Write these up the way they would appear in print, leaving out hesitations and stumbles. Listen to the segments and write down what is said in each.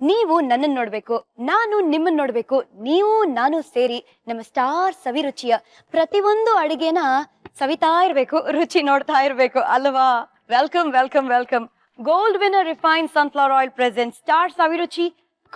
ನೀವು ನನ್ನನ್ನು ನೋಡ್ಬೇಕು, ನಾನು ನಿಮ್ಮನ್ನ ನೋಡ್ಬೇಕು, ನೀವು ನಾನು ಸೇರಿ ನಮ್ಮ ಸ್ಟಾರ್ ಸವಿರುಚಿಯ ಪ್ರತಿಯೊಂದು ಅಡಿಗೆನ ಸವಿತಾ ಇರ್ಬೇಕು, ರುಚಿ ನೋಡ್ತಾ ಇರ್ಬೇಕು ಅಲ್ವಾ? Welcome welcome welcome. Gold winner refined sunflower oil present star Saviruchi,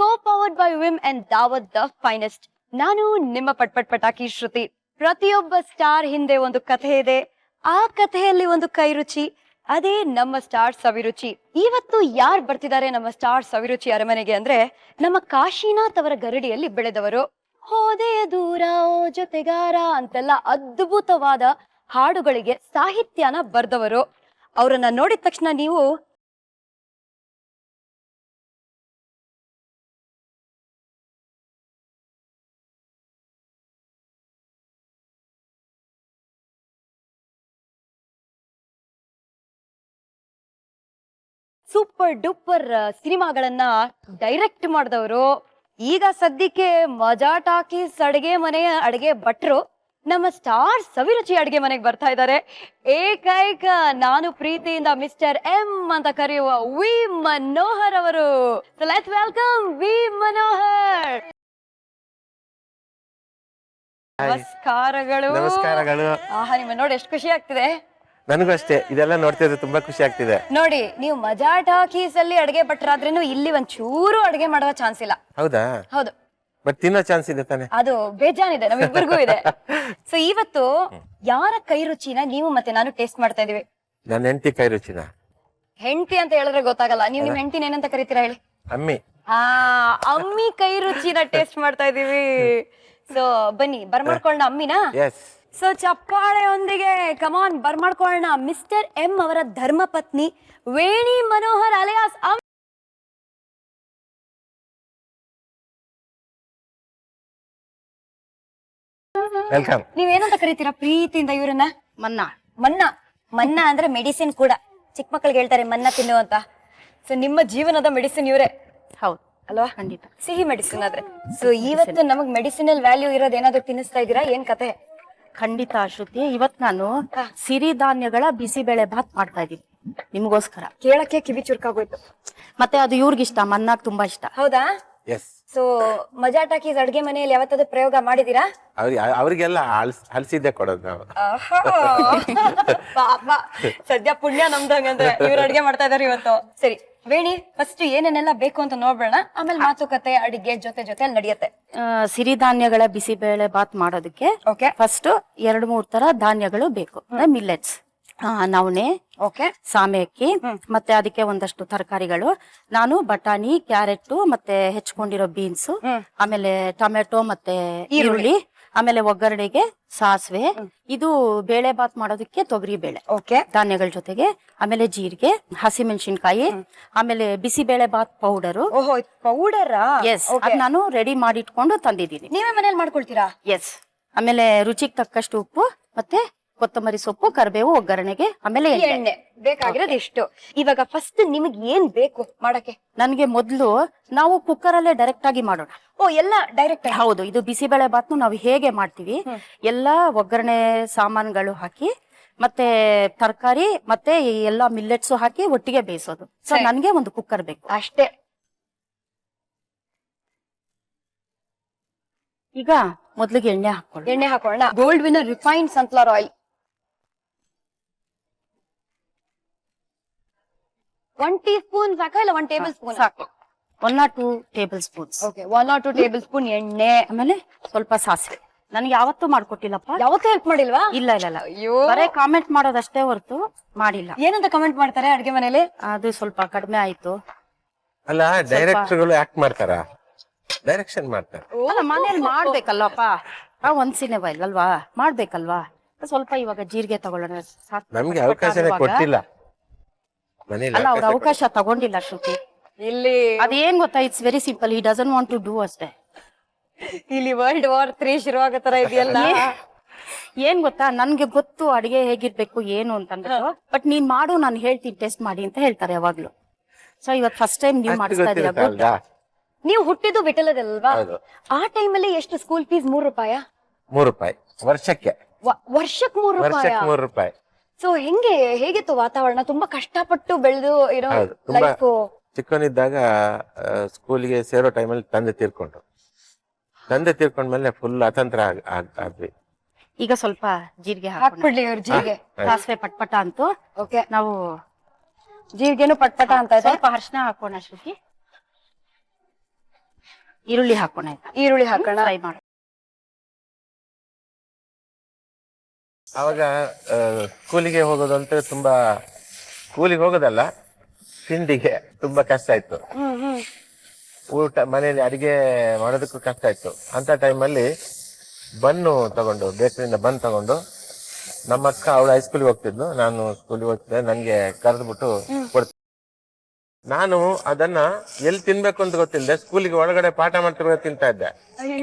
co powered by Vim and Daawat the finest. ನಾನು ನಿಮ್ಮ ಪಟ್ಪಟ್ ಪಟಾಕಿ ಶ್ರುತಿ. ಪ್ರತಿಯೊಬ್ಬ ಸ್ಟಾರ್ ಹಿಂದೆ ಒಂದು ಕಥೆ ಇದೆ, ಆ ಕಥೆಯಲ್ಲಿ ಒಂದು ಕೈ ರುಚಿ, ಅದೇ ನಮ್ಮ ಸ್ಟಾರ್ ಸವಿರುಚಿ. ಇವತ್ತು ಯಾರು ಬರ್ತಿದ್ದಾರೆ ನಮ್ಮ ಸ್ಟಾರ್ ಸವಿರುಚಿ ಅರಮನೆಗೆ ಅಂದ್ರೆ, ನಮ್ಮ ಕಾಶಿನಾಥ್ ಅವರ ಗರಡಿಯಲ್ಲಿ ಬೆಳೆದವರು, ಹೋದೆ ದೂರ ಓ ಜೊತೆಗಾರ ಅಂತೆಲ್ಲ ಅದ್ಭುತವಾದ ಹಾಡುಗಳಿಗೆ ಸಾಹಿತ್ಯನ ಬರ್ದವರು. ಅವರನ್ನ ನೋಡಿದ ತಕ್ಷಣ ನೀವು ಸೂಪರ್ ಡೂಪರ್ ಸಿನಿಮಾಗಳನ್ನ ಡೈರೆಕ್ಟ್ ಮಾಡಿದವರು. ಈಗ ಸದ್ಯಕ್ಕೆ ಮಜಾ ಟಾಕೀಸ್ ಅಡಿಗೆ ಮನೆಯ ಅಡಿಗೆ ಭಟ್ರು ನಮ್ಮ ಸ್ಟಾರ್ ಸವಿರುಚಿ ಅಡಿಗೆ ಮನೆಗೆ ಬರ್ತಾ ಇದ್ದಾರೆ. ಏಕೈಕ ನಾನು ಪ್ರೀತಿಯಿಂದ ಮಿಸ್ಟರ್ ಎಂ ಅಂತ ಕರೆಯುವ ವಿ ಮನೋಹರ್ ಅವರು. Let's welcome V Manohar. ನಮಸ್ಕಾರಗಳು. ನಮಸ್ಕಾರಗಳು. ಆಹಾ, ನಿಮ್ಮ ನೋಡಿ ಎಷ್ಟು ಖುಷಿ ಆಗ್ತಿದೆ. ನನಗೂ ಅಷ್ಟೇ, ಇದೆಲ್ಲ ನೋಡ್ತಿದ್ರೆ ತುಂಬಾ ಖುಷಿ ಆಗ್ತಿದೆ. ನೋಡಿ, ನೀವು ಮಜಾ ಟಾಕೀಸ್ ಅಲ್ಲಿ ಅಡಿಗೆ ಭಟ್ರಾದ್ರೇನು ಇಲ್ಲಿ ಒಂದ್ ಚೂರು ಅಡಿಗೆ ಮಾಡುವ ಚಾನ್ಸ್ ಇಲ್ಲ. ಹೌದಾ? ಹೌದು. ಬಟ್ ತಿನ್ನೋ ಚಾನ್ಸ್ ಇದೆ ತಾನೆ? ಅದು ಬೇಜಾನಿದೆ, ನಮ್ಮಿಬ್ಬರಿಗೂ ಇದೆ. ಸೊ ಇವತ್ತು ಯಾರ ಕೈ ರುಚಿನ ನೀವು ಮತ್ತೆ ನಾನು ಟೇಸ್ಟ್ ಮಾಡ್ತಾ ಇದೀವಿ? ನನ್ನ ಹೆಂಡತಿ ಕೈ ರುಚಿನ. ಹೆಂಡತಿ ಅಂತ ಹೇಳಿದ್ರೆ ಗೊತ್ತಾಗಲ್ಲ, ನೀವು ನಿಮ್ ಹೆಂಡತಿನ ಏನಂತ ಕರಿತೀರಾ ಹೇಳಿ? ಅಮ್ಮಿ. ಅಮ್ಮಿ ಕೈ ರುಚಿನ ಟೇಸ್ಟ್ ಮಾಡ್ತಾ ಇದೀವಿ. ಸೊ ಬನ್ನಿ ಬರ್ಮಾಡ್ಕೊಳ್ಳೋಣ ಅಮ್ಮಿನ. ಎಸ್. ಸೊ ಚಪ್ಪಾಳೆಯೊಂದಿಗೆ ಕಮಾನ್ ಬರ್ಮಾಡ್ಕೊಳ್ಳೋಣ ಮಿಸ್ಟರ್ ಎಂ ಅವರ ಧರ್ಮ ಪತ್ನಿ ವೇಣಿ ಮನೋಹರ್ ಅಲಿಯಾಸ್ ವೆಲ್ಕಮ್. ನೀವೇನಂತ ಕರಿತೀರಾ ಪ್ರೀತಿಯಿಂದ ಇವ್ರನ್ನ? ಮನ್ನಾ. ಮನ್ನಾ. ಮನ್ನಾ ಅಂದ್ರೆ ಮೆಡಿಸಿನ್ ಕೂಡ. ಚಿಕ್ಕ ಮಕ್ಕಳಿಗೆ ಹೇಳ್ತಾರೆ ಮನ್ನಾ ತಿನ್ನು ಅಂತ. ಸೊ ನಿಮ್ಮ ಜೀವನದ ಮೆಡಿಸಿನ್ ಇವರೇ. ಹೌದು ಅಲ್ವಾ? ಖಂಡಿತ. ಸಿಹಿ ಮೆಡಿಸಿನ್ ಆದ್ರೆ. ಸೊ ಇವತ್ತು ನಮಗ್ ಮೆಡಿಸಿನಲ್ ವ್ಯಾಲ್ಯೂ ಇರೋದ್ ಏನಾದ್ರು ತಿನ್ನಿಸ್ತಾ ಇದೀರಾ? ಏನ್ ಕತೆ? ಖಂಡಿತ ಶ್ರುತಿ, ಇವತ್ ನಾನು ಸಿರಿಧಾನ್ಯಗಳ ಬಿಸಿಬೇಳೆ ಭಾತ್ ಮಾಡ್ತಾ ಇದ್ದೀನಿ ನಿಮ್ಗೋಸ್ಕರ. ಕೇಳಕ್ಕೆ ಕಿವಿ ಚುರುಕಾಗೋಯ್ತು. ಮತ್ತೆ ಅದು ಇವ್ರಿಗಿಷ್ಟ, ಮನ್ನಾಗ್ ತುಂಬಾ ಇಷ್ಟ. ಹೌದಾ? ಎಸ್. ಸೊ ಮಜಾ ಟಾಕೀಸ್ ಅಡ್ಗೆ ಮನೆಯಲ್ಲಿ ಯಾವತ್ತಾದ್ರೂ ಪ್ರಯೋಗ ಮಾಡಿದೀರಾ? ಅವ್ರಿಗೆಲ್ಲ ಹಲ್ಸಿದ್ದೆ ಕೊಡೋದು ನಾವು. ಪಾಪ, ಸದ್ಯ ಪುಣ್ಯ ನಮ್ದಂಗಂದ್ರೆ ಇವ್ರು ಅಡ್ಗೆ ಮಾಡ್ತಾ ಇದಾರೆ ಇವತ್ತು. ಸರಿ ವೇಣಿ, ಫಸ್ಟ್ ಏನೇನೆಲ್ಲ ಬೇಕು ಅಂತ ನೋಡ್ಬೇಡ, ಆಮೇಲೆ ಮಾತುಕತೆ ಅಡಿಗೆ ಜೊತೆ ನಡೆಯುತ್ತೆ. ಸಿರಿಧಾನ್ಯಗಳ ಬಿಸಿಬೇಳೆ ಭಾತ್ ಮಾಡೋದಕ್ಕೆ ಓಕೆ. ಫಸ್ಟ್ 2-3 ತರ ಧಾನ್ಯಗಳು ಬೇಕು. ಮಿಲ್ಲೆಟ್ಸ್, ನವಣೆ, ಓಕೆ, ಸಾಮೆ ಅಕ್ಕಿ, ಮತ್ತೆ ಅದಕ್ಕೆ ಒಂದಷ್ಟು ತರಕಾರಿಗಳು. ನಾನು ಬಟಾಣಿ, ಕ್ಯಾರೆಟ್, ಮತ್ತೆ ಹೆಚ್ಕೊಂಡಿರೋ ಬೀನ್ಸ್, ಆಮೇಲೆ ಟೊಮೆಟೊ ಮತ್ತೆ ಈರುಳ್ಳಿ, ಆಮೇಲೆ ಒಗ್ಗರಣೆಗೆ ಸಾಸಿವೆ, ಇದು ಬೇಳೆ ಬಾತ್ ಮಾಡೋದಕ್ಕೆ ತೊಗರಿ ಬೇಳೆ, ಓಕೆ, ಧಾನ್ಯಗಳ ಜೊತೆಗೆ, ಆಮೇಲೆ ಜೀರಿಗೆ, ಹಸಿಮೆಣಸಿನ್ಕಾಯಿ, ಆಮೇಲೆ ಬಿಸಿಬೇಳೆ ಬಾತ್ ಪೌಡರು. ಓಹೋ, ಪೌಡರ್. ಎಸ್, ಅದ್ ನಾನು ರೆಡಿ ಮಾಡಿ ಇಟ್ಕೊಂಡು ತಂದಿದ್ದೀನಿ. ನೀವೇ ಮನೇಲಿ ಮಾಡ್ಕೊಳ್ತೀರಾ? ಎಸ್. ಆಮೇಲೆ ರುಚಿಗೆ ತಕ್ಕಷ್ಟು ಉಪ್ಪು, ಮತ್ತೆ ಕೊತ್ತಂಬರಿ ಸೊಪ್ಪು, ಕರಿಬೇವು, ಒಗ್ಗರಣೆಗೆ, ಆಮೇಲೆ ಎಣ್ಣೆ. ಬೇಕಾಗಿರೋದು ಇಷ್ಟು. ಇವಾಗ ಫಸ್ಟ್ ನಿಮಗೆ ಏನ್ ಬೇಕು ಮಾಡಕ್ಕೆ? ನನ್ಗೆ ಮೊದ್ಲು ನಾವು ಕುಕ್ಕರ್ ಅಲ್ಲೇ ಡೈರೆಕ್ಟ್ ಆಗಿ ಮಾಡೋಣ. ಓ, ಎಲ್ಲ ಡೈರೆಕ್ಟ್? ಹೌದು. ಇದು ಬಿಸಿಬೇಳೆ ಬಾತ್ನು ನಾವು ಹೇಗೆ ಮಾಡ್ತೀವಿ, ಎಲ್ಲಾ ಒಗ್ಗರಣೆ ಸಾಮಾನುಗಳು ಹಾಕಿ, ಮತ್ತೆ ತರಕಾರಿ, ಮತ್ತೆ ಎಲ್ಲಾ ಮಿಲ್ಲೆಟ್ಸ್ ಹಾಕಿ ಒಟ್ಟಿಗೆ ಬೇಯಿಸೋದು. ಸೊ ನನ್ಗೆ ಒಂದು ಕುಕ್ಕರ್ ಬೇಕು ಅಷ್ಟೇ. ಈಗ ಮೊದ್ಲಿಗೆ ಎಣ್ಣೆ ಹಾಕೊಳ್ಳಿ. ಎಣ್ಣೆ ಹಾಕೋಣ. Gold winner refined sunflower oil 1 teaspoon ಸಾಕ ಇಲ್ಲ 1 ಟೇಬಲ್ ಸ್ಪೂನ್? ಸಾಕು. 1 or 2 table spoons. Okay, 1 or 2 table spoon ಎಣ್ಣೆ. ಆಮೇಲೆ ಸ್ವಲ್ಪ ಸಾಸಿವೆ. ನನ್ಗೆ ಯಾವತ್ತೂ ಮಾಡ್ಕೊಟ್ಟಿಲ್ಲಪ್ಪ. ಯಾವತ್ತೂ ಹೆಲ್ಪ್ ಮಾಡಿಲ್ವಾ? ಇಲ್ಲ ಇಲ್ಲ ಇಲ್ಲ, ಅಯ್ಯೋ, ಬರೇ ಕಾಮೆಂಟ್ ಮಾಡೋದಷ್ಟೇ ಹೊರತು ಮಾಡಿಲ್ಲ. ಏನಂತ ಕಮೆಂಟ್ ಮಾಡ್ತಾರೆ ಅಡ್ಗೆ ಮನೇಲಿ? ಅದು ಸ್ವಲ್ಪ ಕಡಿಮೆ ಆಯ್ತು. ಅಲ್ಲ, ಡೈರೆಕ್ಟರ್ಗಳು ಆಕ್ಟ್ ಮಾಡ್ತಾರ, ಡೈರೆಕ್ಷನ್ ಮಾಡ್ತಾರೆ. ಅಲ್ಲ, ಮನೇಲಿ ಮಾಡ್ಬೇಕಲ್ವಪ್ಪ. ಒಂದ್ಸಿನೇ ಅಲ್ವಾ, ಮಾಡ್ಬೇಕಲ್ವಾ. ಸ್ವಲ್ಪ ಇವಾಗ ಜೀರಿಗೆ ತಗೊಳ್ಳೋಣ. ನಮ್ಗೆ ಅವಕಾಶನೇ ಕೊಟ್ಟಿಲ್ಲ ಮನೇಲಿ. ಅಲ್ಲ, ಅವ್ರ ಅವಕಾಶ ತಗೊಂಡಿಲ್ಲ ಶ್ರುತಿ. ಇಲ್ಲಿ ಅದೇನ್ ಗೊತ್ತಾ, it's very simple. He doesn't want to do ಅಷ್ಟೇ. ಇಲ್ಲಿ World War III ಶುರು ಆಗೋ ತರ ಇದೆಯಲ್ಲ. ಏನ್ ಗೊತ್ತಾ, ನನ್ಗೆ ಗೊತ್ತು ಅಡಿಗೆ ಹೇಗಿರ್ಬೇಕು ಏನು ಅಂತಂದ್ಬಿಟ್ಟು, ಬಟ್ ನೀನ್ ಮಾಡು, ನಾನು ಹೇಳ್ತೀನಿ, ಟೆಸ್ಟ್ ಮಾಡಿ ಅಂತ ಹೇಳ್ತಾರೆ ಯಾವಾಗ್ಲೂ. ಸೊ ಇವತ್ ಫಸ್ಟ್ ಟೈಮ್ ನೀವು ಮಾಡಿಸ್ತಾ ಇದೀರಾ. ನೀವು ಹುಟ್ಟಿದ್ದು ವಿಠಲದಲ್ವಾ? ಆ ಟೈಮಲ್ಲಿ ಎಷ್ಟು ಸ್ಕೂಲ್ ಫೀಸ್? 3 ರೂಪಾಯಿ? 3 ರೂಪಾಯಿ ವರ್ಷಕ್ಕೆ. ವರ್ಷಕ್ಕೆ 3 ರೂಪಾಯಿ? ಸೊ ಹೇಗಿತ್ತು ವಾತಾವರಣ? ತುಂಬಾ ಕಷ್ಟಪಟ್ಟು ಬೆಳೆದು ಇರೋ ಲೈಫ್? ಚಿಕ್ಕವನಿದ್ದಾಗ ಸ್ಕೂಲಿಗೆ ಸೇರೋ ಟೈಮಲ್ಲಿ ತಂದೆ ತೀರ್ಕೊಂಡ್ಮೇಲೆ ಫುಲ್ ಅತಂತ್ರ ಆದ್ವಿ. ಈಗ ಸ್ವಲ್ಪ ಜೀರಿಗೆ ಹಾಕ್ಬಿಡ್ಲಿ ಇವ್ರ ಜೀರಿಗೆ. ಸಾಸಿವೆ ಪಟ್ಪಟ ಅಂತು. ಓಕೆ, ನಾವು ಜೀರಿಗೆನು ಪಟ್ಪಟ ಅಂತ ಇದೆ. ಸ್ವಲ್ಪ ಅರಿಶಿನ ಹಾಕೋಣ ಶ್ರುತಿ. ಈರುಳ್ಳಿ ಹಾಕೋಣ. ಈರುಳ್ಳಿ ಹಾಕೋಣ. ಫ್ರೈ ಮಾಡಿ. ಅವಾಗ ಸ್ಕೂಲಿಗೆ ಹೋಗೋದಂತ ತುಂಬಾ, ಸ್ಕೂಲಿಗೆ ಹೋಗೋದಲ್ಲ, ತಿಂಡಿಗೆ ತುಂಬಾ ಕಷ್ಟ ಇತ್ತು. ಊಟ ಮನೆಯಲ್ಲಿ ಅಡಿಗೆ ಮಾಡೋದಕ್ಕೂ ಕಷ್ಟ ಇತ್ತು. ಅಂತ ಟೈಮಲ್ಲಿ ಬನ್ನು ತಗೊಂಡು, ಬೇಕರಿಯಿಂದ ಬನ್ ತಗೊಂಡು, ನಮ್ಮ ಅಕ್ಕ ಅವಳು ಹೈಸ್ಕೂಲಿಗೆ ಹೋಗ್ತಿದ್ಲು, ನಾನು ಸ್ಕೂಲಿಗೆ ಹೋಗ್ತಿದ್ದೆ, ನನ್ಗೆ ಕರೆದ್ಬಿಟ್ಟು ಕೊಡ್ತಿದ್ದೆ. ನಾನು ಅದನ್ನ ಎಲ್ಲಿ ತಿನ್ಬೇಕು ಅಂತ ಗೊತ್ತಿಲ್ಲದೆ ಸ್ಕೂಲಿಗೆ ಒಳಗಡೆ ಪಾಠ ಮಾಡ್ತಿರೋ ತಿಂತಾ ಇದ್ದೆ.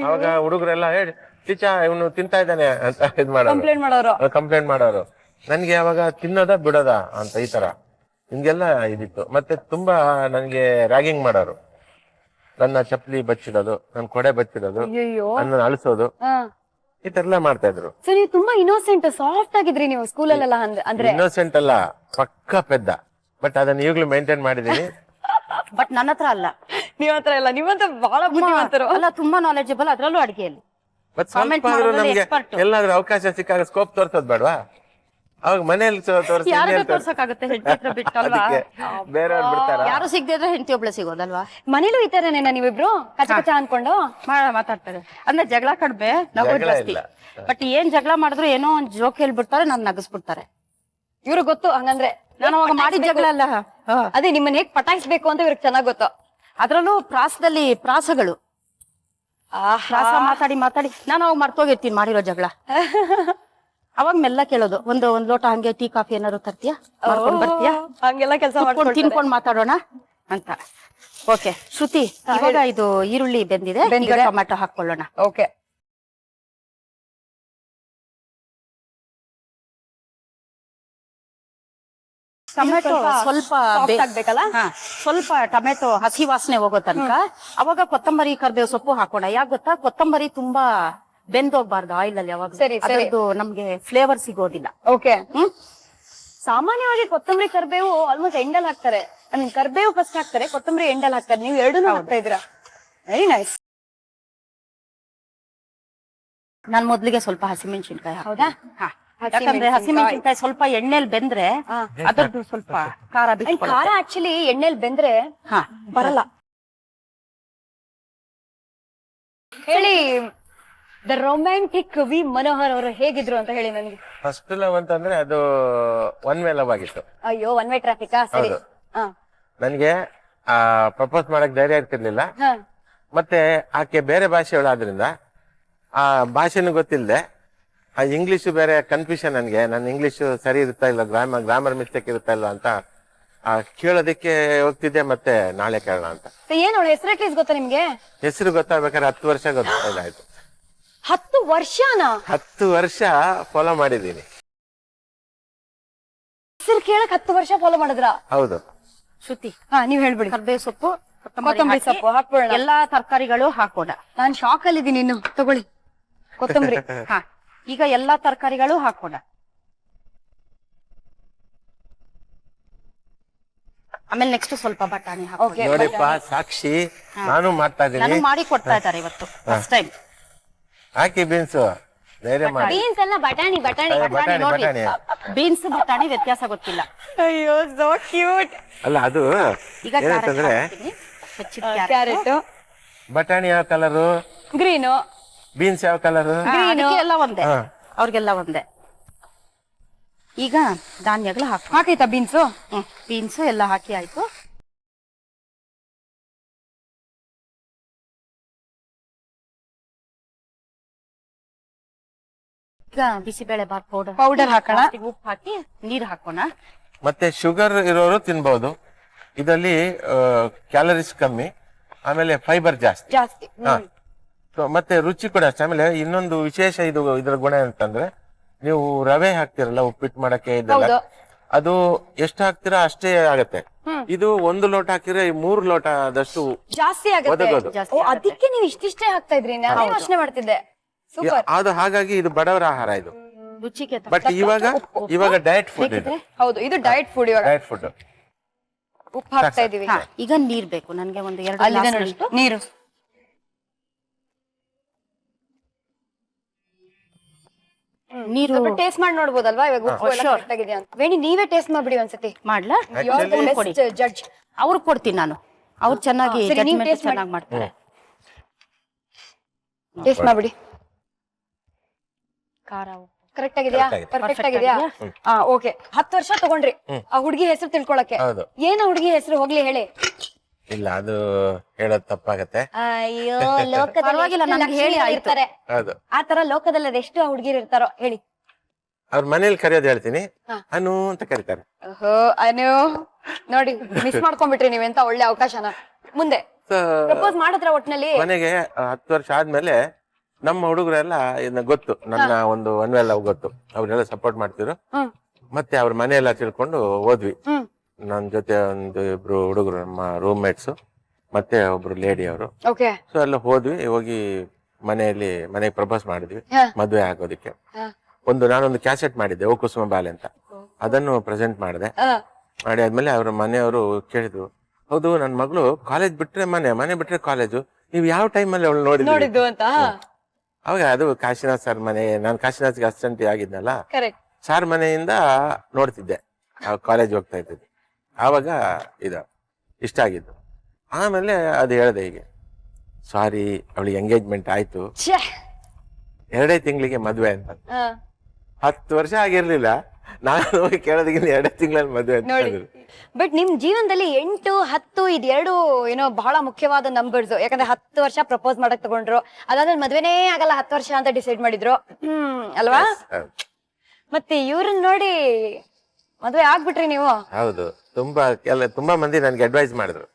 ಅವಾಗ ಹುಡುಗರೆಲ್ಲ ಹೇಳಿ, ಟೀಚರ್ ಇವನು ತಿಂತಾ ಇದ್ದಾನೆ ಅಂತ ಕಂಪ್ಲೇಂಟ್ ಮಾಡೋರು. ನನ್ಗೆ ಅವಾಗ ತಿನ್ನೋದ ಬಿಡೋದ ಅಂತ ಈ ತರ ಹಿಂಗೆಲ್ಲ ಇದಿತ್ತು. ಮತ್ತೆ ತುಂಬಾ ನನ್ಗೆ ರ್ಯಾಗಿಂಗ್ ಮಾಡೋರು. ನನ್ನ ಚಪ್ಪಲಿ ಬಚ್ಚಿಡೋದು, ನನ್ನ ಕೊಡೆ ಬಚ್ಚಿಡೋದು, ನನ್ನ ಅಳಿಸೋದು, ಈ ತರ ಎಲ್ಲ ಮಾಡ್ತಾ ಇದ್ರು. ಸೊ ನೀವು ತುಂಬಾ ಇನ್ನೋಸೆಂಟ್, ಸಾಫ್ಟ್ ಆಗಿದ್ರಿ ನೀವು ಸ್ಕೂಲಲ್ಲೆಲ್ಲ. ಅಂದ್ರೆ ಇನ್ನೋಸೆಂಟ್ ಅಲ್ಲ, ಪಕ್ಕ ಪೆದ್ದ. ಬಟ್ ಅದನ್ನ ಈಗಲೂ ಮೇಂಟೈನ್ ಮಾಡಿದೀನಿ. ಬಟ್ ನನ್ನ ಹತ್ರ ಅಲ್ಲ. ನೀವ್ ಹತ್ರ ಇಲ್ಲ, ನೀವಂತ ಬಹಳ ಬುದ್ಧಿವಂತರು. ಅಲ್ಲ, ತುಂಬಾ ನಾಲೆಜಬಲ್, ಅದ್ರಲ್ಲೂ ಅಡಿಗೆಯಲ್ಲಿ. ಬಟ್ ಸ್ವಲ್ಪ ನಮ್ಗೆ ಎಲ್ಲಾದ್ರೂ ಅವಕಾಶ ಸಿಕ್ಕಾಗ ಸ್ಕೋಪ್ ತೋರ್ಸೋದ್ ಬೇಡವಾ? ಅವಾಗ ಮನೆಯಲ್ಲಿ ತೋರ್ಸಕ್ಕಾಗುತ್ತೆ, ಹೆಂಡತಿ ಹತ್ರ ಬಿಟ್ಟಲ್ವಾ? ಬೇರೆಯವ್ರು ಬಿಡ್ತಾರ? ಯಾರು ಸಿಗದೆ ಇದ್ರೆ ಹೆಂಡತಿ ಒಬ್ಳೆ ಸಿಗೋದಲ್ವಾ? ಮನೇಲೂ ಈ ತರನೇನ ನೀವಿಬ್ರು ಕಚ ಕಚ ಅನ್ಕೊಂಡು ಮಾತಾಡ್ತಾರೆ? ಅಂದ್ರೆ ಜಗಳ ಕಡಿಮೆ, ನಗೋದ್ ಜಾಸ್ತಿ. ಬಟ್ ಏನ್ ಜಗಳ ಮಾಡಿದ್ರು ಏನೋ ಒಂದ್ ಜೋಕ್ ಹೇಳ್ಬಿಡ್ತಾರೆ, ನಾನ್ ನಗಸ್ಬಿಡ್ತಾರೆ. ಇವ್ರಿಗೆ ಗೊತ್ತು ಹಂಗಂದ್ರೆ ನಾನು ಅವಾಗ ಮಾಡಿದ ಜಗಳ ಅಲ್ಲ. ಅದೇ ನಿಮ್ಮನ್ನ ಹೇಗ್ ಪಟಾಯಿಸ್ಬೇಕು ಅಂತ ಇವ್ರಿಗೆ ಚೆನ್ನಾಗ್ ಗೊತ್ತು. ಅದ್ರಲ್ಲೂ ಪ್ರಾಸದಲ್ಲಿ ಪ್ರಾಸಗಳು, ಪ್ರಾಸ ಮಾತಾಡಿ ನಾನು ಅವಾಗ ಮರ್ತೋಗಿರ್ತೀನಿ ಮಾಡಿರೋ ಜಗಳ. ಅವಾಗ ಮೆಲ್ಲ ಕೇಳೋದು, ಒಂದ್ ಲೋಟ ಹಂಗೆ ಟೀ ಕಾಫಿ ಏನಾದ್ರು ತರ್ತೀಯಾ, ಬರ್ತೀಯಾ, ಹಂಗೆಲ್ಲ ಕೆಲಸ ಮಾಡ್ಕೊಂಡು ತಿನ್ಕೊಂಡ್ ಮಾತಾಡೋಣ ಅಂತ. ಓಕೆ ಶ್ರುತಿ, ಇವಾಗ ಇದು ಈರುಳ್ಳಿ ಬೆಂದಿದೆ, ಟೊಮ್ಯಾಟೊ ಹಾಕೊಳ್ಳೋಣ. ಓಕೆ, ಟೊಮೆಟೊ ಸ್ವಲ್ಪ ಆಗ್ಬೇಕಲ್ಲ, ಸ್ವಲ್ಪ ಟೊಮೆಟೊ ಹಸಿ ವಾಸನೆ ಹೋಗೋ ತನಕ ಅವಾಗ ಕೊತ್ತಂಬರಿ ಕರ್ಬೇವು ಸೊಪ್ಪು ಹಾಕೋಣ. ಯಾಕೆ ಗೊತ್ತಾ, ಕೊತ್ತಂಬರಿ ತುಂಬಾ ಬೆಂದೋಗ್ಬಾರ್ದು ಆಯಿಲ್ ಅಲ್ಲಿ, ಅವಾಗ ಅದರದ್ದು ನಮ್ಗೆ ಫ್ಲೇವರ್ ಸಿಗೋದಿಲ್ಲ. ಓಕೆ, ಸಾಮಾನ್ಯವಾಗಿ ಕೊತ್ತಂಬರಿ ಕರ್ಬೇವು ಆಲ್ಮೋಸ್ಟ್ ಎಂಡಲ್ ಹಾಕ್ತಾರೆ. ಕರ್ಬೇವು ಫಸ್ಟ್ ಹಾಕ್ತಾರೆ, ಕೊತ್ತಂಬರಿ ಎಂಡಲ್ ಹಾಕ್ತಾರೆ. ನೀವು ಎರಡನ್ನೂ ಹಾಕ್ತಾ ಇದ್ದೀರಾ, ವೆರಿ ನೈಸ್. ನಾನ್ ಮೊದ್ಲಿಗೆ ಸ್ವಲ್ಪ ಹಸಿಮೆಣಸಿನ್ಕಾಯಿ. ಹೌದಾ? ಯಾಕಂದ್ರೆ ಹಸಿಮೆಣಸಿನ್ಕಾಯಿ ಸ್ವಲ್ಪ ಎಣ್ಣೆಲಿ ಬೆಂದ್ರೆ ಅದ್ರದ್ದು ಸ್ವಲ್ಪ ಖಾರ ಬಿಟ್ಟು, ಖಾರ ಆಕ್ಚುಲಿ ಎಣ್ಣೆಲಿ ಬೆಂದ್ರೆ ಬರಲ್ಲ. ಹೇಳಿ, ದ ರೊಮ್ಯಾಂಟಿಕ್ ಕವಿ ಮನೋಹರ್ ಅವರು ಹೇಗಿದ್ರು ಅಂತ ಹೇಳಿ ನನಗೆ. ಫಸ್ಟ್ ಲವ್ ಅಂತಂದ್ರೆ ಅದು ಒನ್ ವೇ ಲವ್ ಆಗಿತ್ತು. ಅಯ್ಯೋ, ಒನ್ ವೇ ಟ್ರಾಫಿಕ್. ಸರಿ, ನನ್ಗೆ ಪ್ರಪೋಸ್ ಮಾಡಕ್ ಧೈರ್ಯ ಇರ್ತಿರ್ಲಿಲ್ಲ. ಮತ್ತೆ ಆಕೆ ಬೇರೆ ಭಾಷೆಯವಳಾದ್ರಿಂದ ಆ ಭಾಷೆನೂ ಗೊತ್ತಿಲ್ಲದೆ, ಆ ಇಂಗ್ಲಿಷ್ ಬೇರೆ ಕನ್ಫ್ಯೂಷನ್. ನನ್ನ ಇಂಗ್ಲಿಷ್ ಸರಿ ಇರುತ್ತಾ ಇಲ್ಲ, ಗ್ರಾಮರ್ ಮಿಸ್ಟೇಕ್ ಇರುತ್ತಾ ಇಲ್ಲ ಅಂತ ಕೇಳೋದಕ್ಕೆ ಹೋಗ್ತಿದ್ದೆ. ಮತ್ತೆ ನಾಳೆ ಕೇಳೋಣ ಅಂತ. ಏನ್ ಅವಳ ಹೆಸರು ಅಟ್ಲೀಸ್ಟ್ ಗೊತ್ತಾ ನಿಮ್ಗೆ? ಹೆಸರು ಗೊತ್ತಾಗ್ಬೇಕಾದ್ರೆ 10 ವರ್ಷ ಗೊತ್ತಾಯ್ತು. 10 ವರ್ಷನಾ? 10 ವರ್ಷ ಫಾಲೋ ಮಾಡಿದೀನಿ. ಹೆಸರು ಕೇಳಕ್ 10 ವರ್ಷ ಫಾಲೋ ಮಾಡಿದ್ರ? ಹೌದು. ಶ್ರುತಿ, ನೀವ್ ಹೇಳ್ಬಿಡಿ. ಕರ್ಬೇವು ಸೊಪ್ಪು, ಕೊತ್ತಂಬರಿ ಸೊಪ್ಪು ಹಾಕೋಣ, ಎಲ್ಲಾ ತರಕಾರಿಗಳು ಹಾಕೋಣ. ನಾನ್ ಶಾಕ್ ಅಲ್ಲಿ ಇದೀನಿ. ಇನ್ನು ತಗೊಳ್ಳಿ ಕೊತ್ತಂಬರಿ. ಈಗ ಎಲ್ಲಾ ತರಕಾರಿಗಳು ಹಾಕೋಣ. ಆಮೇಲೆ ನೆಕ್ಸ್ಟ್ ಸ್ವಲ್ಪ ಬಟಾಣಿ ಹಾಕೋಣ. ನೋಡಿಪ್ಪ ಸಾಕ್ಷಿ, ನಾನು ಮಾಡ್ತಾ ಇದ್ದೀನಿ. ಮಾಡಿ ಕೊಡ್ತಾ ಇದ್ದಾರೆ ಇವತ್ತು ಫಸ್ಟ್ ಟೈಮ್. ಹಾಕಿ ಬೀನ್ಸು ಧೈರ್ಯ ಮಾಡಿ. ಬೀನ್ಸ್ ಅಲ್ಲ, ಬಟಾಣಿ. ಬಟಾಣಿ ಬೀನ್ಸ್ ಬಟಾಣಿ ವ್ಯತ್ಯಾಸ ಗೊತ್ತಿಲ್ಲ. ಅಯ್ಯೋ, ಸೋ ಕ್ಯೂಟ್. ಅಲ್ಲ, ಅದು ಈಗ ಏನಂತಂದ್ರೆ ಕ್ಯಾರೆಟ್, ಬಟಾಣಿ ಯಾವ ಕಲರು, ಗ್ರೀನು. ಬೀನ್ಸ್ ಯಾವ ಕಲರು, ಎಲ್ಲ ಒಂದೇ, ಅವ್ರಿಗೆಲ್ಲ ಒಂದೇ. ಈಗ ಧಾನ್ಯಗಳು ಹಾಕೈತಾ ಬೀನ್ಸು? ಬೀನ್ಸ್ ಎಲ್ಲ ಹಾಕಿ ಆಯ್ತು. ಈಗ ಬಿಸಿಬೇಳೆ ಬಾತ್ ಪೌಡರ್ ಹಾಕೋಣ. ಉಪ್ಪು ಹಾಕಿ ನೀರ್ ಹಾಕೋಣ. ಮತ್ತೆ ಶುಗರ್ ಇರೋರು ತಿನ್ಬಹುದು. ಇದರಲ್ಲಿ ಕ್ಯಾಲರೀಸ್ ಕಮ್ಮಿ, ಆಮೇಲೆ ಫೈಬರ್ ಜಾಸ್ತಿ. ಮತ್ತೆ ರುಚಿ ಕೂಡ ಅಷ್ಟೇ. ಆಮೇಲೆ ಇನ್ನೊಂದು ವಿಶೇಷ ಇದರ ಗುಣ ಅಂತಂದ್ರೆ, ನೀವು ರವೆ ಹಾಕ್ತಿರಲ್ಲ ಉಪ್ಪಿಟ್ಟು ಮಾಡಕ್ಕೆ, ಇದೆಲ್ಲ ಅದು ಎಷ್ಟು ಹಾಕ್ತಿರಾ ಅಷ್ಟೇ ಆಗತ್ತೆ. ಇದು 1 ಲೋಟ ಹಾಕಿದ್ರೆ 3 ಲೋಟದಷ್ಟು ಜಾಸ್ತಿ ಆಗುತ್ತೆ. ಅದಕ್ಕೆ ನೀವು ಇಷ್ಟಿಷ್ಟೇ ಹಾಕ್ತಾ ಇದ್ರಿ, ನಾನು ಯೋಚನೆ ಮಾಡ್ತಿದ್ದೆ. ಅದು ಹಾಗಾಗಿ ಇದು ಬಡವರ ಆಹಾರ ಇದು. ರುಚಿಗೆ ಬಟ್ ಇವಾಗ ಡಯಟ್ ಫುಡ್ ಇದು. ಹೌದು, ಇದು ಡಯಟ್ ಫುಡ್. ಡಯಟ್ ಫುಡ್ ಉಪ್ಪು ಹಾಕ್ತಾ ಇದೀವಿ. ಹಾ, ಈಗ ನೀರ್ ಬೇಕು ನನ್ಗೆ ಒಂದು 2 ಅಲ್ಲಿದೆ ಗ್ಲಾಸ್ ನೋಡಿ ನೀರು. ನೀರು ಟೇಸ್ಟ್ ಮಾಡಿ ನೋಡ್ಬೋದಲ್ವಾ ಇವಾಗ ಉಪ್ಪು ಎಲ್ಲ ಕರೆಕ್ಟ್ ಆಗಿದೆಯಾ ಅಂತ. ವೇಣಿ ನೀವೇ ಟೇಸ್ಟ್ ಮಾಡ್ಬಿಡಿ ಒಂದ್ಸತಿ. ಮಾಡ್ಲಾ? ಕೊಡಿ, ಜಡ್ಜ್. ಅವ್ರಿಗೆ ಕೊಡ್ತೀನಿ ನಾನು. ಅವ್ರು ಚೆನ್ನಾಗಿ ಸರಿ, ನೀವು judgment taste ಮಾಡಿ. ಚೆನ್ನಾಗಿ ಮಾಡ್ತಾರೆ. ಟೇಸ್ಟ್ ಮಾಡ್ಬಿಡಿ. ಖಾರ ಕರೆಕ್ಟ್ ಆಗಿದೆಯಾ? ಪರ್ಫೆಕ್ಟ್ ಆಗಿದೆಯಾ? ಹಾ, ಓಕೆ. 10 ವರ್ಷ ತಗೊಂಡ್ರಿ ಆ ಹುಡುಗಿ ಹೆಸರು ತಿಳ್ಕೊಳಕ್ಕೆ. ಹೌದು. ಏನ ಹುಡುಗಿ ಹೆಸರು ಹೋಗ್ಲಿ ಹೇಳಿ. ಇಲ್ಲ, ಅದು ಹೇಳೋದ್ ತಪ್ಪಾಗತ್ತೆ. ಅಯ್ಯೋ, ಪರವಾಗಿಲ್ಲ, ನನಗೆ ಹೇಳಿ ಆಯ್ತು. ಇರ್ತಾರೆ ಹೌದು. ಆತರ ಲೋಕದಲ್ಲಿ ಅದೆಷ್ಟು ಹುಡುಗಿರು ಇರ್ತಾರೋ ಹೇಳಿ. ಅವ್ರ ಮನೇಲಿ ಕರೆಯೋದು ಹೇಳ್ತೀನಿ, ಅನು ಅಂತ ಕರೀತಾರೆ. ಓಹೋ, ಅನು ನೋಡಿ, ಮಿಸ್ ಮಾಡ್ಕೊಂಡ್ಬಿಟ್ರಿ ನೀವೆಂತ ಒಳ್ಳೆ ಅವಕಾಶನ. ಮುಂದೆ ಪ್ರಪೋಸ್ ಮಾಡಿದ್ರ ಒಟ್ನಲ್ಲಿ. ಮನೆಗೆ 10 ವರ್ಷ ಆದ್ಮೇಲೆ ನಮ್ಮ ಹುಡುಗರೆಲ್ಲ ಇದನ್ನ ಗೊತ್ತು, ನನ್ನ ಒಂದು ಒನ್ವೆ ಲವ್ ಗೊತ್ತು, ಅವ್ರೆಲ್ಲ ಸಪೋರ್ಟ್ ಮಾಡ್ತಿದ್ರು. ಮತ್ತೆ ಅವ್ರ ಮನೆಯೆಲ್ಲ ತಿಳ್ಕೊಂಡು ಹೋದ್ವಿ. ನನ್ನ ಜೊತೆ ಒಂದು ಇಬ್ರು ಹುಡುಗರು, ನಮ್ಮ ರೂಮ್ ಮೇಟ್ಸ್, ಮತ್ತೆ ಒಬ್ರು ಲೇಡಿ ಅವರು. ಓಕೆ. ಸೊ ಎಲ್ಲ ಹೋದ್ವಿ. ಹೋಗಿ ಮನೆಗೆ ಪ್ರಪೋಸ್ ಮಾಡಿದ್ವಿ, ಮದ್ವೆ ಆಗೋದಕ್ಕೆ. ನಾನೊಂದು ಕ್ಯಾಸೆಟ್ ಮಾಡಿದ್ದೆ, ಓ ಕುಸುಮ ಬಾಲೆ ಅಂತ. ಅದನ್ನು ಪ್ರೆಸೆಂಟ್ ಮಾಡಿದೆ. ಮಾಡಿ ಆದ್ಮೇಲೆ ಅವ್ರ ಮನೆಯವರು ಕೇಳಿದ್ರು, ಹೌದು ನನ್ನ ಮಗಳು ಕಾಲೇಜ್ ಬಿಟ್ರೆ ಮನೆ ಬಿಟ್ರೆ ಕಾಲೇಜು, ನೀವು ಯಾವ ಟೈಮಲ್ಲಿ ಅವಳು ನೋಡಿದ್ದು ಅಂತ. ಅವಾಗ ಅದು ಕಾಶಿನಾಥ್ ಸರ್ ಮನೆ, ನಾನು ಕಾಶಿನಾಥ್ಗೆ ಅಸಿಸ್ಟೆಂಟ್ ಆಗಿದ್ನಲ್ಲ, ಕರೆಕ್ಟ್. ಸಾರ್ ಮನೆಯಿಂದ ನೋಡ್ತಿದ್ದೆ, ಕಾಲೇಜ್ ಹೋಗ್ತಾ ಇದ್ದಿದ್ದು. ಆವಾಗ ಇಷ್ಟ ಆಗಿದ್ದು. ಆಮೇಲೆ ಅದು ಹೇಳ್ದೆ, ಹೀಗೆ ಸಾರಿ ಅವಳಿಗೆ ಎಂಗೇಜ್ಮೆಂಟ್ ಆಯ್ತು, 2 ತಿಂಗಳಿಗೆ ಮದ್ವೆ ಅಂತ. 10 ವರ್ಷ ಆಗಿರ್ಲಿಲ್ಲ, ನಾನು ಹೋಗಿ ಕೇಳೋದಕ್ಕಿಂತ 2 ತಿಂಗಳಲ್ಲಿ ಮದ್ವೆ ಅಂತ ನೋಡಿ. ಹೇಳಿದ್ರು. ಬಟ್ ನಿಮ್ ಜೀವನದಲ್ಲಿ 8, 10 ಇದೆರಡು ಏನೋ ಬಹಳ ಮುಖ್ಯವಾದ ನಂಬರ್ಸ್. ಯಾಕಂದ್ರೆ 10 ವರ್ಷ ಪ್ರಪೋಸ್ ಮಾಡಕ್ ತಗೊಂಡ್ರು, ಅದಾದ್ಮೇಲೆ ಮದ್ವೆನೇ ಆಗಲ್ಲ 10 ವರ್ಷ ಅಂತ ಡಿಸೈಡ್ ಮಾಡಿದ್ರು. ಅಲ್ವಾ? ಮತ್ತೆ ಇವ್ರನ್ನ ನೋಡಿ ಮದ್ವೆ ಆಗ್ಬಿಟ್ರಿ ನೀವು. ಹೌದು. ತುಂಬಾ ಮಂದಿ ನನ್ಗೆ ಅಡ್ವೈಸ್ ಮಾಡಿದ್ರು,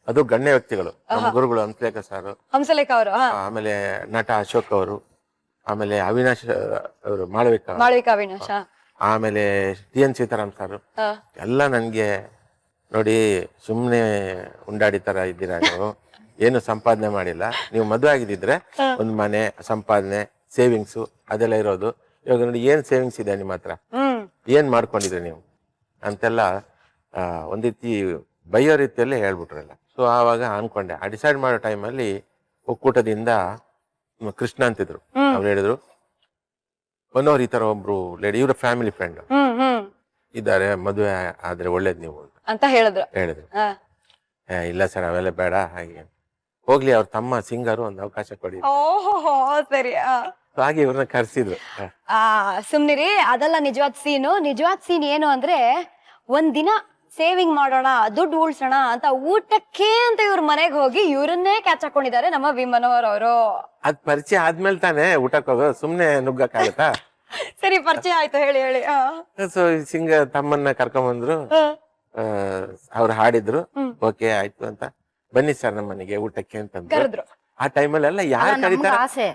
ಅದು ಗಣ್ಯ ವ್ಯಕ್ತಿಗಳು, ನಮ್ಮ ಗುರುಗಳು ಹಂಸಲೇಖ ಸರ್, ಹಂಸಲೇಖ ಅವರು, ಆಮೇಲೆ ನಟ ಅಶೋಕ್ ಅವರು, ಆಮೇಲೆ ಅವಿನಾಶ್ ಅವರು, ಮಾಳವಿಕಾ ಅವಿನಾಶ, ಆಮೇಲೆ TN ಸೀತಾರಾಮ್ ಸರ್, ಎಲ್ಲ ನನ್ಗೆ ನೋಡಿ ಸುಮ್ನೆ ಉಂಡಾಡಿ ತರ ಇದ್ದೀರಾ ನೀವು, ಏನು ಸಂಪಾದನೆ ಮಾಡಿಲ್ಲ, ನೀವು ಮದುವೆ ಆಗಿದ್ರೆ ಒಂದ್ ಮನೆ, ಸಂಪಾದನೆ, ಸೇವಿಂಗ್ಸ್ ಅದೆಲ್ಲ ಇರೋದು. ಇವಾಗ ನೋಡಿ ಏನ್ ಸೇವಿಂಗ್ಸ್ ಇದೆ ನಿಮ್ಮ ಹತ್ರ, ಏನ್ ಮಾಡ್ಕೊಂಡಿದ್ರಿ ನೀವು ಅಂತೆಲ್ಲ ಒಂದ್ ರೀತಿ ಬೈಯೋ ರೀತಿಯಲ್ಲಿ ಹೇಳ್ಬಿಟ್ರಲ್ಲ. ಸೊ ಆವಾಗ ಅನ್ಕೊಂಡೆ, ಡಿಸೈಡ್ ಮಾಡೋ ಟೈಮಲ್ಲಿ ಒಕ್ಕೂಟದಿಂದ ಕೃಷ್ಣ ಅಂತಿದ್ರು, ಅವ್ರು ಹೇಳಿದ್ರು, ಒನ್ನೋರ್ ಈ ತರ ಒಬ್ರು ಲೇಡಿ, ಇವ್ರ ಫ್ಯಾಮಿಲಿ ಫ್ರೆಂಡ್ ಇದ್ದಾರೆ, ಮದುವೆ ಆದ್ರೆ ಒಳ್ಳೇದ್ ನೀವು ಅಂತ ಹೇಳಿದ್ರು. ಇಲ್ಲ ಸರ್ ಅವೆಲ್ಲ ಬೇಡ, ಹಾಗೆ ಹೋಗ್ಲಿ ಅವ್ರ ತಮ್ಮ ಸಿಂಗರು ಒಂದು ಅವಕಾಶ ಕೊಡಿ. ಓಹೋ, ಸರಿ. ಹಾಗೆ ಇವ್ರನ್ನ ಕರ್ಸಿದ್ರು. ಸುಮ್ನಿರಿ, ಅದೆಲ್ಲ ನಿಜವಾದ ಸೀನು. ನಿಜವಾದ ಸೀನ್ ಏನು ಅಂದ್ರೆ, ಒಂದಿನ ಸೇವಿಂಗ್ ಮಾಡೋಣ, ದುಡ್ಡು ಉಳ್ಸೋಣ ಅಂತ ಊಟಕ್ಕೆ ಅಂತ ಇವ್ರ ಮನೆಗೆ ಹೋಗಿ ಇವ್ರನ್ನೇ ಕ್ಯಾಚ್ ಹಾಕೊಂಡಿದ್ದಾರೆ ನಮ್ಮ ವಿಮನೋರ್ ಅವರು. ಅದ್ ಪರಿಚಯ ಆದ್ಮೇಲೆ ತಾನೇ ಊಟಕ್ಕೆ ಹೋಗೋದು, ಸುಮ್ನೆ ನುಗ್ಗಕ್ಕಾಗತ್ತಾ? ಸರಿ, ಪರಿಚಯ ಆಯ್ತು, ಹೇಳಿ ಹೇಳಿ. ಸೊ ಸಿಂಗ ತಮ್ಮನ್ನ ಕರ್ಕೊಂಬಂದ್ರು, ಅವ್ರು ಹಾಡಿದ್ರು, ಓಕೆ ಆಯ್ತು ಅಂತ, ಬನ್ನಿ ಸರ್ ನಮ್ಮ ಮನೆಗೆ ಊಟಕ್ಕೆ ಅಂತ. ಕರೆದ್ರು. ಆ ಟೈಮಲ್ಲಿ ಎಲ್ಲ ಯಾರು ಕರೀತಾರೆ, ಆಸೆ